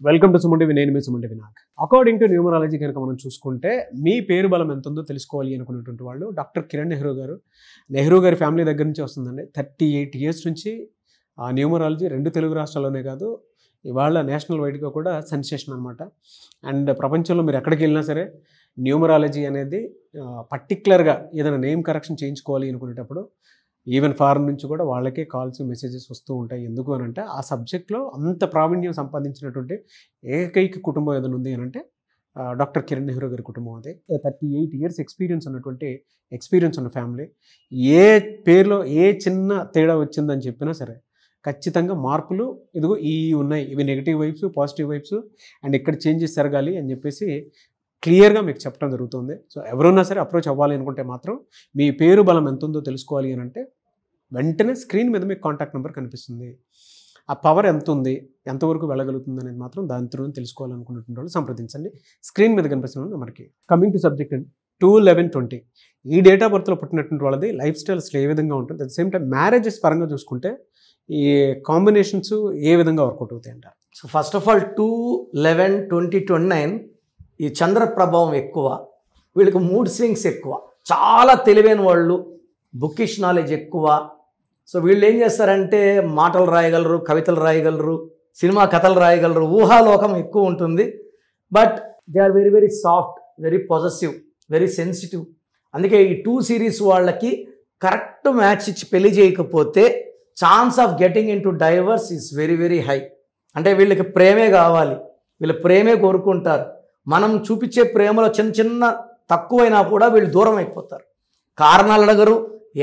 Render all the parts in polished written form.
Welcome to Suman TV. నేను మీ Suman TV. నాకు according to numerology కనుక మనం చూసుకుంటే మీ పేరు బలం ఎంత ఉందో తెలుసుకోవాలి అనుకున్నటువంటి వాళ్ళు డాక్టర్ కిరణ్ నెహ్రూ గారు. నెహ్రూ గారి ఫ్యామిలీ దగ్గర నుంచి వస్తుందండి. 38 years నుంచి ఆ న్యూమరాలజీ 2 తెలుగు రాష్ట్రాల్లోనే కాదు, ఇవాళ నేషనల్ వైడ్గా కూడా సెన్సేషన్ అనమాట. అండ్ ప్రపంచంలో మీరు ఎక్కడికి వెళ్ళినా సరే న్యూమరాలజీ అనేది పర్టికులర్గా ఏదైనా నేమ్ కరెక్షన్ చేయించుకోవాలి అనుకునేటప్పుడు ఈవెన్ ఫారెన్ నుంచి కూడా వాళ్ళకే కాల్స్ మెసేజెస్ వస్తూ ఉంటాయి. ఎందుకు అని అంటే ఆ సబ్జెక్ట్లో అంత ప్రావీణ్యం సంపాదించినటువంటి ఏకైక కుటుంబం ఏదైనా ఉంది అని అంటే డాక్టర్ కిరణ్ నెహ్రూ గారి కుటుంబం. అది 38 years ఎక్స్పీరియన్స్ ఉన్న ఫ్యామిలీ. ఏ పేరులో ఏ చిన్న తేడా వచ్చిందని చెప్పినా సరే ఖచ్చితంగా మార్పులు ఇదిగో ఈ ఉన్నాయి, ఇవి negative vibes, positive vibes, and ఇక్కడ చేంజెస్ జరగాలి అని చెప్పేసి క్లియర్గా మీకు చెప్పడం జరుగుతుంది. సో ఎవరున్నా సరే అప్రోచ్ అవ్వాలి అనుకుంటే మాత్రం మీ పేరు బలం ఎంత ఉందో తెలుసుకోవాలి అని అంటే వెంటనే స్క్రీన్ మీద మీకు కాంటాక్ట్ నెంబర్ కనిపిస్తుంది. ఆ పవర్ ఎంత ఉంది, ఎంతవరకు వెళ్ళగలుగుతుంది అనేది మాత్రం దాని త్రూ తెలుసుకోవాలనుకున్నటువంటి వాళ్ళు సంప్రదించండి. స్క్రీన్ మీద కనిపిస్తున్న నెంబర్కి. కమింగ్ టు సబ్జెక్ట్ అండి, 2/11/20 ఈ డేట్ ఆఫ్ బర్త్లో పుట్టినటువంటి వాళ్ళది లైఫ్ స్టైల్ అసలు ఏ విధంగా ఉంటుంది, at the same time marriages పరంగా చూసుకుంటే ఈ కాంబినేషన్స్ ఏ విధంగా వర్కౌట్ అవుతాయి అంటారు? సో ఫస్ట్ ఆఫ్ ఆల్ 2/11/2029 ఈ చంద్ర ప్రభావం ఎక్కువ, వీళ్ళకి మూడ్ స్వింగ్స్ ఎక్కువ, చాలా తెలివైన వాళ్ళు, బుకిష్ నాలెడ్జ్ ఎక్కువ. సో వీళ్ళు ఏం చేస్తారంటే మాటలు రాయగలరు, కవితలు రాయగలరు, సినిమా కథలు రాయగలరు, ఊహాలోకం ఎక్కువ ఉంటుంది. But they are very very soft, very possessive, very sensitive. అందుకే ఈ 2 series వాళ్ళకి కరెక్ట్ మ్యాచ్ ఇచ్చి పెళ్లి చేయకపోతే chance of getting in to divorce is very very high. అంటే వీళ్ళకి ప్రేమే కావాలి, వీళ్ళు ప్రేమే కోరుకుంటారు. మనం చూపించే ప్రేమలో చిన్న చిన్న తక్కువైనా కూడా వీళ్ళు దూరం అయిపోతారు. కారణాలు అడగరు,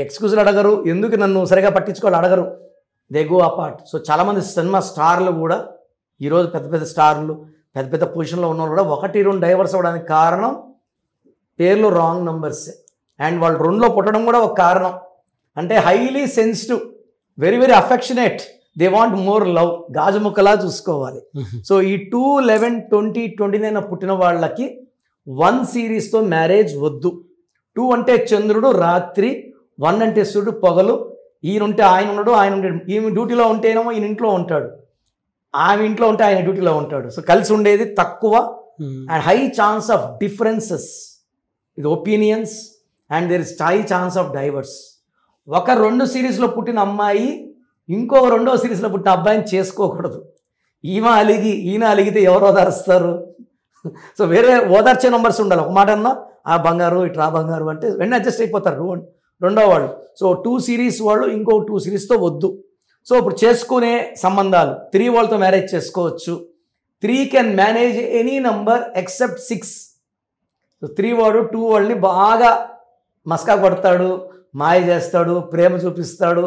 ఎక్స్క్యూజులు అడగరు, ఎందుకు నన్ను సరిగా పట్టించుకోవాలి అడగరు, దే గో అపార్ట్. సో చాలామంది సినిమా స్టార్లు కూడా ఈరోజు పెద్ద పెద్ద స్టార్లు, పెద్ద పెద్ద పొజిషన్లో ఉన్న వాళ్ళు కూడా 1-2 డైవర్స్ అవ్వడానికి కారణం పేర్లు రాంగ్ నంబర్స్. అండ్ వాళ్ళు 2లో పుట్టడం కూడా ఒక కారణం. అంటే highly sensitive, very very affectionate, they want more love, గాజు ముక్కలా చూసుకోవాలి. సో ఈ 2/11/2029 పుట్టిన వాళ్ళకి 1 series మ్యారేజ్ వద్దు. 2 అంటే చంద్రుడు రాత్రి, 1 అంటే సూర్యుడు పగలు. ఈయనుంటే ఆయన ఉండడు, ఆయన ఉండడు. ఈమె డ్యూటీలో ఉంటేనేమో ఈయన ఇంట్లో ఉంటాడు, ఆమె ఇంట్లో ఉంటే ఆయన డ్యూటీలో ఉంటాడు. సో కలిసి ఉండేది తక్కువ. And high chance of differences ఇది opinions, and there is high chance of divorce. ఒక 2 series పుట్టిన అమ్మాయి ఇంకో 2వ series పుట్టిన అబ్బాయిని చేసుకోకూడదు. ఈమె అలిగి ఈయన అలిగితే ఎవరు ఓదారుస్తారు? సో వేరే ఓదార్చే నంబర్స్ ఉండాలి. ఒక మాట అన్నా ఆ బంగారు ఇట్లా బంగారు అంటే వెంటనే అడ్జస్ట్ అయిపోతారు రెండో వాళ్ళు. సో 2 series వాళ్ళు ఇంకో 2 series వద్దు. సో ఇప్పుడు చేసుకునే సంబంధాలు 3 వాళ్ళతో మ్యారేజ్ చేసుకోవచ్చు. 3 can manage any number except 6. So 3 వాడు 2 వాళ్ళని బాగా మస్కా కొడతాడు, మాయ చేస్తాడు, ప్రేమ చూపిస్తాడు.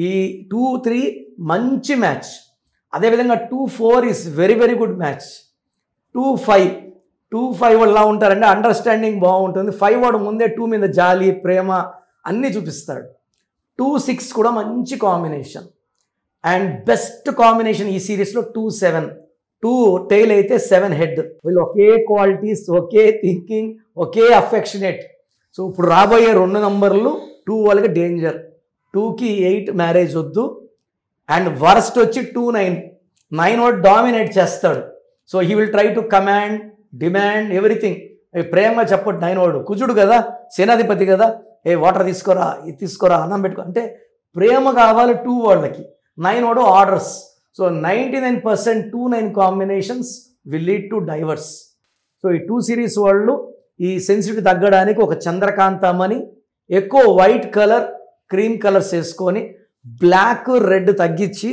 ఈ 2-3 మంచి మ్యాచ్. అదేవిధంగా 2-4 is very very good match. 2-5 వాళ్ళు ఎలా ఉంటారంటే అండర్స్టాండింగ్ బాగుంటుంది. 5 వాడు ముందే 2 మీద జాలి, ప్రేమ అన్నీ చూపిస్తాడు. 2-6 కూడా మంచి కాంబినేషన్. అండ్ బెస్ట్ కాంబినేషన్ ఈ సిరీస్లో 2-7. 2 టైల్ అయితే 7 హెడ్. వీళ్ళు ఒకే క్వాలిటీస్, ఒకే థింకింగ్, ఒకే అఫెక్షనేట్. సో ఇప్పుడు రాబోయే 2 నంబర్లు 2 వాళ్ళకి డేంజర్. 2కి 8 మ్యారేజ్ వద్దు. అండ్ వర్స్ట్ వచ్చి 2-9. 9 వాడు డామినేట్ చేస్తాడు. So he will try to command, demand everything. ప్రేమగా చెప్పడు 9 వాడు, కుజుడు కదా, సేనాధిపతి కదా, వాటర్ తీసుకోరా, ఇది తీసుకోరా, అన్నం పెట్టుకో అంటే ప్రేమ కావాలి 2 వాళ్ళకి. 9 వాడు orders. So 99% 2-9 combinations will lead to divorce. So ఈ 2 series వాళ్ళు ఈ సెన్సిటివ్ తగ్గడానికి ఒక చంద్రకాంతమని ఎక్కువ వైట్ కలర్, క్రీమ్ కలర్స్ వేసుకొని బ్లాక్, రెడ్ తగ్గించి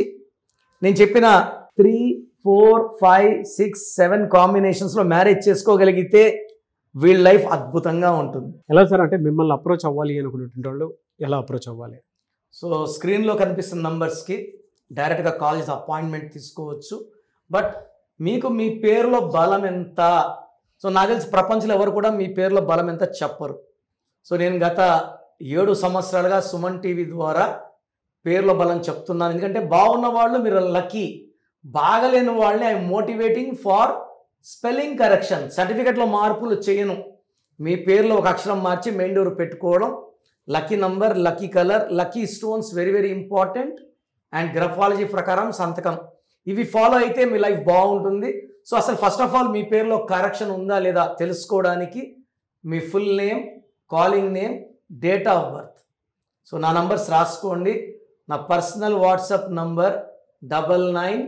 నేను చెప్పిన 3, 4, 5, 6, 7 కాంబినేషన్స్లో మ్యారేజ్ చేసుకోగలిగితే వీళ్ళ లైఫ్ అద్భుతంగా ఉంటుంది. ఎలా సార్ అంటే మిమ్మల్ని అప్రోచ్ అవ్వాలి అనుకునేటువంటి వాళ్ళు ఎలా అప్రోచ్ అవ్వాలి? సో స్క్రీన్లో కనిపిస్తున్న నంబర్స్కి డైరెక్ట్గా కాల్ చేసి అపాయింట్మెంట్ తీసుకోవచ్చు. బట్ మీకు మీ పేరులో బలం ఎంత, సో నాకు తెలిసి ప్రపంచంలో ఎవరు కూడా మీ పేరులో బలం ఎంత చెప్పరు. సో నేను గత 7 సంవత్సరాలుగా సుమన్ టీవీ ద్వారా పేర్ల బలం చెప్తున్నాను. ఎందుకంటే బాగున్న వాళ్ళు మీరు లక్కీ, బాగలేని వాళ్ళని I motivating for spelling correction. సర్టిఫికెట్లో మార్పులు చేయను. మీ పేర్లో ఒక అక్షరం మార్చి మెండూరు పెట్టుకోవడం, lucky number, lucky colour, lucky stones very very important. And graphology ప్రకారం సంతకం, ఇవి ఫాలో అయితే మీ లైఫ్ బాగుంటుంది. సో అసలు ఫస్ట్ ఆఫ్ ఆల్ మీ పేరులో కరెక్షన్ ఉందా లేదా తెలుసుకోవడానికి మీ full name, calling name, date of birth. So నా నంబర్స్ రాసుకోండి. నా personal WhatsApp number 9951197198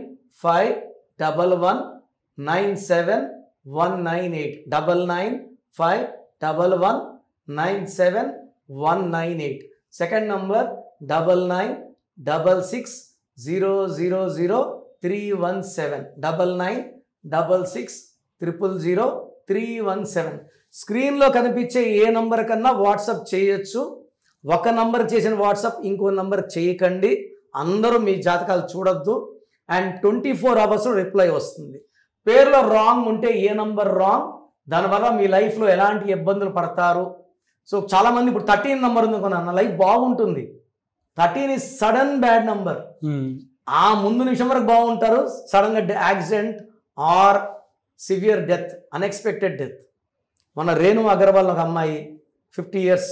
9951197198. Second number 9966000317 9966000317. స్క్రీన్లో కనిపించే ఏ నంబర్ కన్నా వాట్సాప్ చేయొచ్చు. ఒక నంబర్ చేసిన వాట్సాప్ ఇంకో నంబర్ చేయకండి. అందరూ మీ జాతకాలు చూడొద్దు. అండ్ 24 అవర్స్లో రిప్లై వస్తుంది. పేరులో రాంగ్ ఉంటే ఏ నంబర్ రాంగ్, దానివల్ల మీ లైఫ్లో ఎలాంటి ఇబ్బందులు పడతారు. సో చాలామంది ఇప్పుడు 13 నంబర్ ఉంది కొన్నా, నా లైఫ్ బాగుంటుంది. 13 ఈజ్ సడన్ బ్యాడ్ నంబర్. ఆ ముందు నిమిషం వరకు బాగుంటారు, సడన్గా accident or severe death, unexpected death. మన రేణు అగర్వాల్ ఒక అమ్మాయి 50 years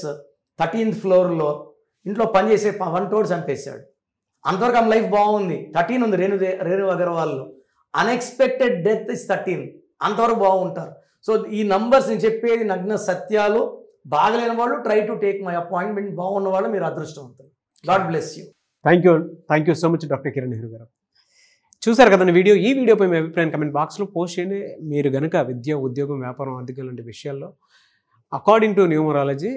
13th ఫ్లోర్లో ఇంట్లో పనిచేసే వంటోడు చంపేశాడు. అంతవరకు ఆమె లైఫ్ బాగుంది. 13 ఉంది రేణు అగర్వాల్లో. Unexpected death is 13. అంతవరకు బాగుంటారు. సో ఈ నంబర్స్ నేను చెప్పేది నగ్న సత్యాలు. బాగలేని వాళ్ళు try to take my appointment, బాగున్న వాళ్ళు మీరు అదృష్టవంతులు. God bless you. Thank you so much doctor Kiran Nehru గారు. చూసారు కదండి వీడియో. ఈ వీడియోపై మీ అభిప్రాయం కమెంట్ బాక్స్లో పోస్ట్ చేయండి. మీరు కనుక విద్య, ఉద్యోగం, వ్యాపారం, ఆర్థికం లాంటి విషయాల్లో అకార్డింగ్ టు న్యూమరాలజీ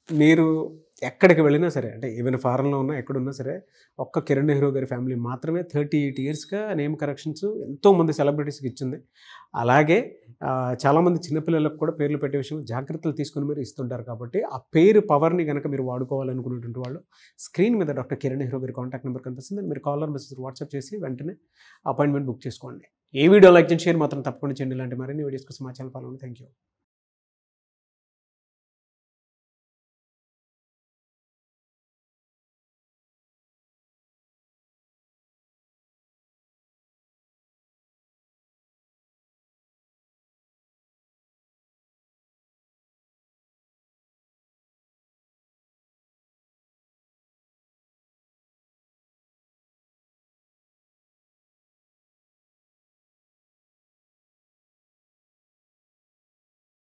మీరు ఎక్కడికి వెళ్ళినా సరే, అంటే ఈవెన్ ఫారెన్లో ఉన్నా ఎక్కడున్నా సరే, ఒక్క కిరణ్ నెహ్రూ గారి ఫ్యామిలీ మాత్రమే 38 yearsగా నేమ్ కరెక్షన్స్ ఎంతోమంది సెలబ్రిటీస్కి ఇచ్చింది. అలాగే చాలామంది చిన్నపిల్లలకు కూడా పేర్లు పెట్టే విషయంలో జాగ్రత్తలు తీసుకుని మీరు ఇస్తుంటారు. కాబట్టి ఆ పేరు పవర్ని కనుక మీరు వాడుకోవాలనుకునేటువంటి వాళ్ళు స్క్రీన్ మీద డాక్టర్ కిరణ్ నెహ్రూ గారి కాంటాక్ట్ నెంబర్ కనిపిస్తుంది. మీరు కాలర్ మెసేజ్ వాట్సాప్ చేసి వెంటనే అపాయింట్మెంట్ బుక్ చేసుకోండి. ఈ వీడియో లైక్ చేయండి, షేర్ మాత్రం తప్పకుండా చేయండి. ఇలాంటి మరిన్ని వీడియోస్ కోసం మా ఛానల్ ఫాలో అవ్వండి. Thank you.